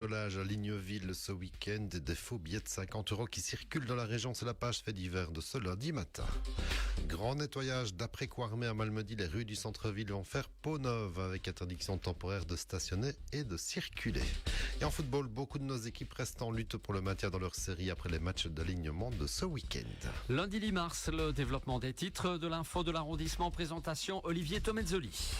cambriolage à Ligneville ce week-end et des faux billets de 50 € qui circulent dans la région. C'est la page fait divers de ce lundi matin. Grand nettoyage d'après Coarmé à Malmedy. Les rues du centre-ville vont faire peau neuve avec interdiction temporaire de stationner et de circuler. Et en football, beaucoup de nos équipes restent en lutte pour le maintien dans leur série après les matchs d'alignement de ce week-end. Lundi 10 mars, le développement des titres de l'info de l'arrondissement. Présentation Olivier Tomezzoli.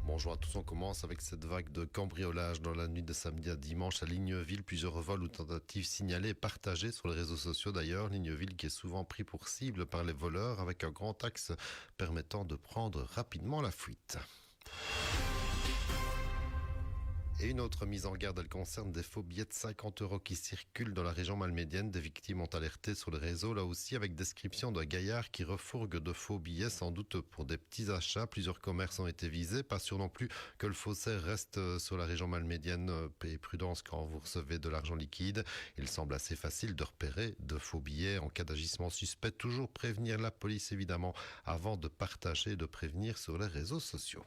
Bonjour à tous, on commence avec cette vague de cambriolage dans la nuit de samedi à dimanche à Ligneville. Plusieurs vols ou tentatives signalées et partagées sur les réseaux sociaux d'ailleurs. Ligneville qui est souvent pris pour cible par les voleurs avec un grand axe permettant de prendre rapidement la fuite. Et une autre mise en garde, elle concerne des faux billets de 50 € qui circulent dans la région malmédienne. Des victimes ont alerté sur le réseau, là aussi avec description d'un gaillard qui refourgue de faux billets, sans doute pour des petits achats. Plusieurs commerces ont été visés. Pas sûr non plus que le faussaire reste sur la région malmédienne. Payez prudence quand vous recevez de l'argent liquide. Il semble assez facile de repérer de faux billets. En cas d'agissement suspect, toujours prévenir la police évidemment avant de partager et de prévenir sur les réseaux sociaux.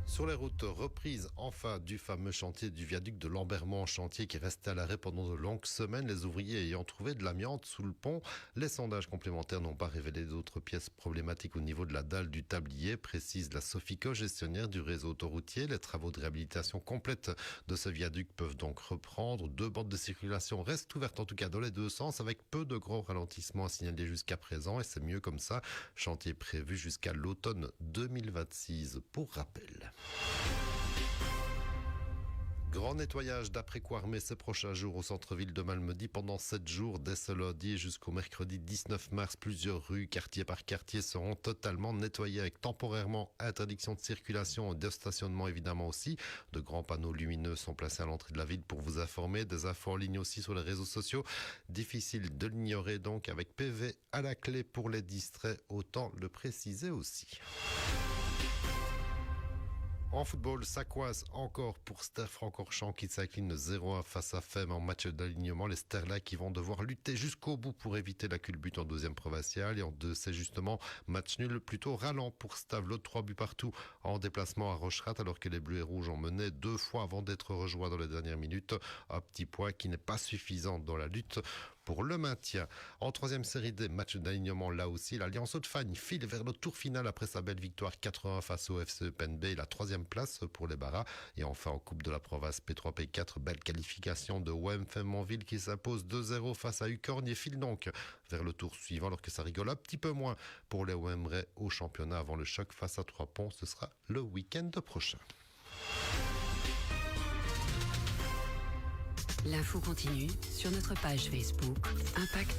Sur les routes, reprise enfin du fameux chantier du viaduc de Lambermont, chantier qui restait à l'arrêt pendant de longues semaines, les ouvriers ayant trouvé de l'amiante sous le pont. Les sondages complémentaires n'ont pas révélé d'autres pièces problématiques au niveau de la dalle du tablier, précise la Sofico, gestionnaire du réseau autoroutier. Les travaux de réhabilitation complète de ce viaduc peuvent donc reprendre. 2 bandes de circulation restent ouvertes, en tout cas dans les deux sens, avec peu de gros ralentissements à signaler jusqu'à présent, et c'est mieux comme ça. Chantier prévu jusqu'à l'automne 2026 pour rappel. Grand nettoyage d'après Coarmé ces prochains jours au centre-ville de Malmedy pendant 7 jours, dès ce lundi jusqu'au mercredi 19 mars. Plusieurs rues, quartier par quartier, seront totalement nettoyées avec temporairement interdiction de circulation et de stationnement évidemment aussi. De grands panneaux lumineux sont placés à l'entrée de la ville pour vous informer. Des infos en ligne aussi sur les réseaux sociaux. Difficile de l'ignorer donc, avec PV à la clé pour les distraits, autant le préciser aussi. En football, ça coince encore pour Ster-Francorchamps qui s'incline 0-1 face à Fem en match d'alignement. Les Sterlais qui vont devoir lutter jusqu'au bout pour éviter la culbute en deuxième provinciale. Et en 2, c'est justement match nul plutôt ralent pour Stavelot. 3 buts partout en déplacement à Rocherat alors que les Bleus et Rouges ont mené 2 fois avant d'être rejoints dans les dernières minutes. Un petit point qui n'est pas suffisant dans la lutte pour le maintien. En 3e série des matchs d'alignement, là aussi, l'Alliance Haute-Fagne file vers le tour final après sa belle victoire 4-1 face au FC PNB et la 3e place pour les Barras. Et enfin, en Coupe de la Province P3, P4, belle qualification de OM Feymonville qui s'impose 2-0 face à Ucorgne et file donc vers le tour suivant alors que ça rigole un petit peu moins pour les OMRais au championnat avant le choc face à Trois-Ponts. Ce sera le week-end prochain. L'info continue sur notre page Facebook Impact.